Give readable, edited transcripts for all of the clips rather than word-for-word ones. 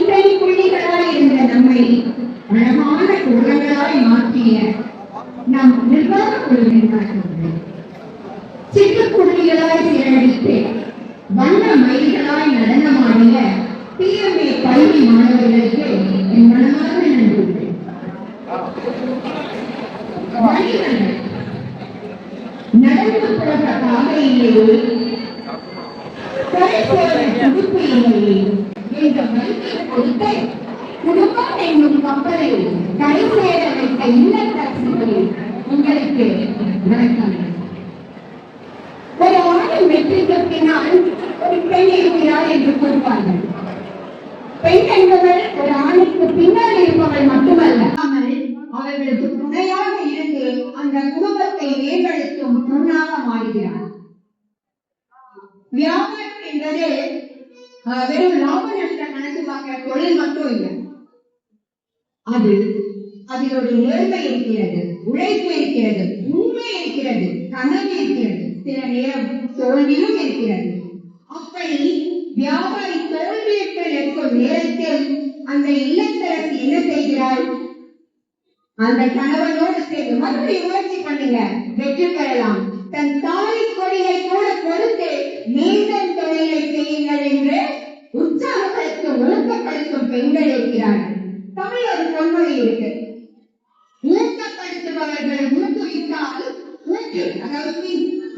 தனித்தனி புள்ளிகளாய் இருந்த நம்மை அழகான குழந்தைகளாய் மாற்றிய நம் நிர்வாக குழுவினர் சிட்டுக்குருவிகளாய் சீரழித்து வண்ண மயில்களாய் நடனமாடிய PMA பள்ளி மாணவர்களுக்கு என் மனமார்ந்த நன்றி. நடந்து போகிற பாதையிலேயே துடுப்பு இல்லையே என்ற மதிப்பை கொடுத்து குடும்பம் என்னும் கப்பலை கரை சேர வைத்த இல்லத்தரசிகளில் உங்களுக்கு வணக்கம். ஒரு ஆணின் வெற்றிக்கு பின்னால் ஒரு பெண் இருக்கிறார் என்று கூறுவார்கள். பெண் என்பவள் ஒரு ஆணுக்கு பின்னால் இருப்பவள் மட்டுமல்ல, அவர்களுக்கு துணையாக இருந்து அந்த குடும்பத்தை மேம்படுத்தும் தூணாக மாறுகிறார். வியாபாரம் என்பது வெறும் லாப நஷ்ட கணக்கு பார்க்கிற தொழில் மட்டும் இல்லை. அதில் ஒரு நேர்மை இருக்கிறது, உழைப்பு இருக்கிறது, உண்மை இருக்கிறது, கனவு இருக்கிறது, சில நேரம் தோல்வியும் இருக்கிறது. அப்படி வியாபாரி தோல்வியிட்டு நிற்கும் நேரத்தில் அந்த இல்லத்தரசி என்ன செய்கிறாள்? அந்த கணவனோடு சேர்ந்து மறுபடியும் முயற்சி பண்ணுங்க, வெற்றி பெறலாம். தன் தாலி கொடியை கூட கொடுத்து மீண்டும் தொழிலை செய்யுங்கள் என்று உற்சாகப்படுத்தும் ஊக்கப்படுத்தும் பெண்கள் இருக்கிறார்கள். தமிழ் ஒரு பொன்மொழி இருக்கு, ஊக்கப்படுத்துபவர்களை ஊக்குவித்தால்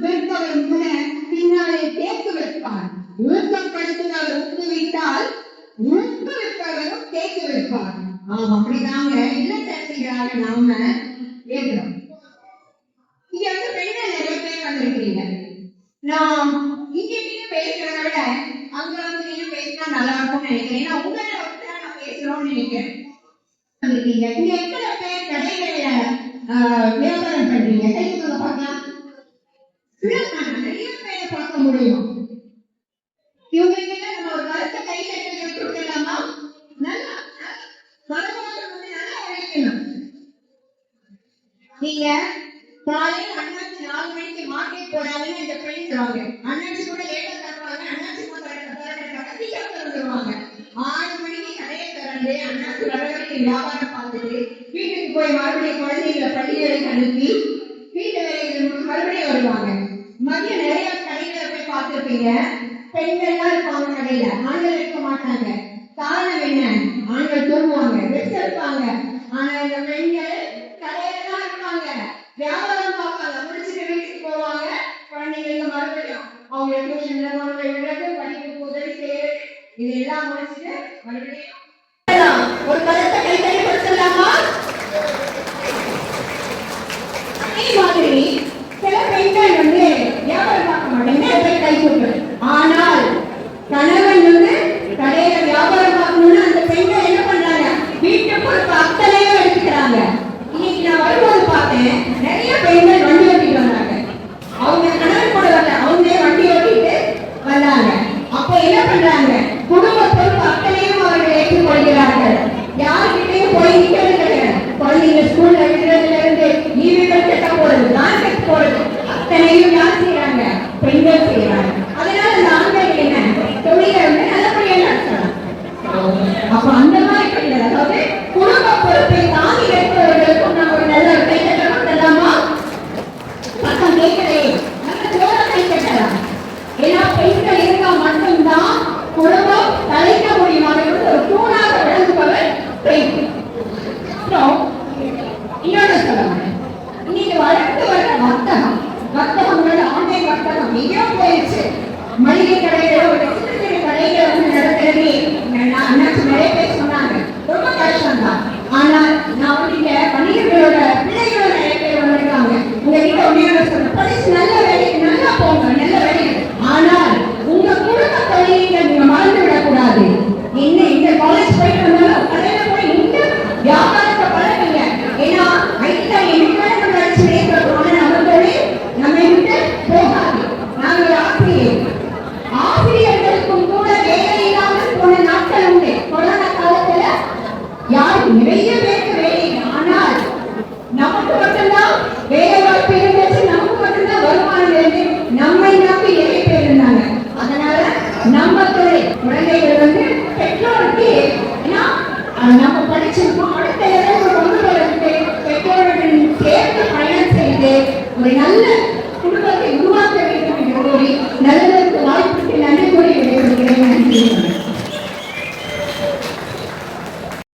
விற்பவர் கூட பின்னாலே தேக்கு வைப்பார். ஊக்கப்படுத்துபவர் ஊக்குவித்தால் ஊக்குவிப்பவரும் தேக்கு வைப்பார். அப்படிதாங்க இல்லத்தரசிகளாக நாம ஏற்கிறோம். இங்க வந்து பெண்கள் நிறைய பேர் வந்திருக்கிறீங்க. நான் இங்க பேசுறத விட அங்க வந்து நீங்க பேசினா நல்லா இருக்கும்னு நினைக்கிறேன். ஏன்னா உங்களை வந்து நான் பேசுறோம்னு நினைக்கிறேன். இங்க எத்தனை பேர் கடைகள்ல வியாபாரம் பண்றீங்க? கைக்குள்ள பார்க்கலாம். நிறைய பேரை பார்க்க முடியும். இவங்களுக்கு நம்ம ஒரு கருத்தை கை கட்டி கொடுக்கலாமா? நல்லா வருமானம் வந்து நல்லா உழைக்கணும். நீங்க காலையில் அண்ணாச்சி 4 மணிக்கு மார்க்கெட் போறாங்கன்னு இந்த பெண் சொல்லுவாங்க. அண்ணாச்சி கூட லேட்டா தருவாங்க. அண்ணாச்சி வந்துருவாங்க. 6 மணிக்கு கடையை திறந்து அண்ணாச்சி வடவரைக்கு வியாபாரம் பார்த்துட்டு வீட்டுக்கு போய் மறுபடியும் குழந்தைகளை பள்ளிகளுக்கு அனுப்பி வீட்டு வேலைகள் மறுபடியும் வருவாங்க. மதியம் நிறைய கடைகளை போய் பார்த்துருப்பீங்க. பெண்கள்லாம் இருப்பாங்க கடையில, ஆண்கள் இருக்க மாட்டாங்க. காரணம் என்ன? ஆண்கள் தூங்குவாங்க, ரெஸ்ட் எடுப்பாங்க. ஆனா இந்த பெண்கள் கடையில தான் இருப்பாங்க, வியாபாரம் பார்ப்பாங்க, முடிச்சுட்டு வீட்டுக்கு போவாங்க. குழந்தைங்களுக்கு மறுபடியும் அவங்க டியூஷன்ல கொண்டு விடுறது, படிப்புக்கு உதவி செய்யறது, இதெல்லாம் முடிச்சுட்டு மறுபடியும் ஒரு கருத்தை கைத்தறி கொடுத்துடலாமா? அதே மாதிரி சில பெண்கள் வந்து வியாபாரம் பார்க்க மாட்டாங்க, கை கொடுக்குறது. ஆனால் கணவன் வந்து கடையில வியாபாரம் பார்க்கணும்னா அந்த பெண்கள் என்ன பண்றாங்க? வீட்டு பொறுப்பு அத்தனையும் எடுத்துக்கிறாங்க. இன்னைக்கு நான் வரும்போது பார்த்தேன், நிறைய பெண்கள் வண்டி ஓட்டிட்டு வந்தாங்க. அவங்க கணவன் கூட வரல, அவங்களே வண்டி ஓட்டிட்டு வந்தாங்க. அப்ப என்ன பண்றாங்க? குடும்ப பொறுப்பு அத்தனையும் அவர்கள் ஏற்றுக்கொள்கிறார்கள். யாருக்கிட்டையும் போய் நிக்கிறது கிடையாது. குழந்தைங்க ஸ்கூல்ல விடுறதுல இருந்து லீவுகள் கட்ட போறது, மார்க்கெட் போறது, அத்தனையும் யார் செய்யறாங்க? பெண்கள் செய்யறாங்க. அதனால அந்த ஆண்கள் என்ன தொழிலை வந்து நல்லபடியா நடத்தலாம். அப்ப அந்த மாதிரி பெண்கள், அதாவது குடும்ப பொறுப்பை தாங்கி வைப்பவர்களுக்கும் நம்ம ஒரு நல்ல கை கட்ட கொடுத்தலாமா? பக்கம் கேட்கலே, நல்ல ஜோர கை கட்டலாம். ஏன்னா பெண்கள் இருந்தா மட்டும்தான் குடும்பம் தலைக்க முடியும். அவர்கள் ஒரு தூணாக விளங்குபவர் பெண். இன்னொன்று சொல்லுவாங்க, இன்னைக்கு வளர்ந்து வர வர்த்தகங்கள் ஆன்லைன் வர்த்தகம் எங்கேயோ போயிடுச்சு. மளிகை கடைகளோ சிறு சிறு கடைகள் வந்து நடக்கிறது. அண்ணாச்சி நிறைய பேர் சொன்னாங்க, ரொம்ப கஷ்டம்தான். ஆனால் நான் வந்து இங்க வணிகர்களோட பிள்ளைகளோட நிறைய பேர் வந்திருக்காங்க. உங்ககிட்ட ஒன்னே சொல்ல, படிச்சு நல்ல வேலைக்கு நல்லா போங்க, நல்ல வேலைக்கு. ஆனால் உங்க குடும்ப தொழிலை நீங்க மறந்து விடக்கூடாது. என்ன இந்த காலேஜ் போயிட்டு வந்தாலும் கடையில போய் இந்த வியாபாரத்தை பழகுங்க. ஏன்னா ஐட்டா என்ன நம்ம அடிச்சு நேர்க்கிறோம், நம்ம தொழில் நம்ம விட்டு போகாது. நாங்கள் ஆசிரியர்களுக்கும் கூட வேலை இல்லாமல் போன நாட்கள் உண்டு. கொரோனா காலத்துல யார் நிறைய பேருக்கு வேலை, ஆனால் நமக்கு மட்டும்தான் வேலை வாய்ப்பு இருந்துச்சு, நமக்கு மட்டும்தான் வருமானம் இருந்து நம்மை நம்பி நிறைய பேர் இருந்தாங்க. அதனால நம்ம தொழில் குழந்தைகள் வந்து பெற்றோருக்கு நம்ம படிச்சிருக்கோம், அடுத்த லெவலுக்கு கொண்டு வரதுக்கு பெற்றோர்கள் சேர்ந்து பயணம் செய்து ஒரு நல்ல குடும்பத்தை உருவாக்க வேண்டும் என்று கூறி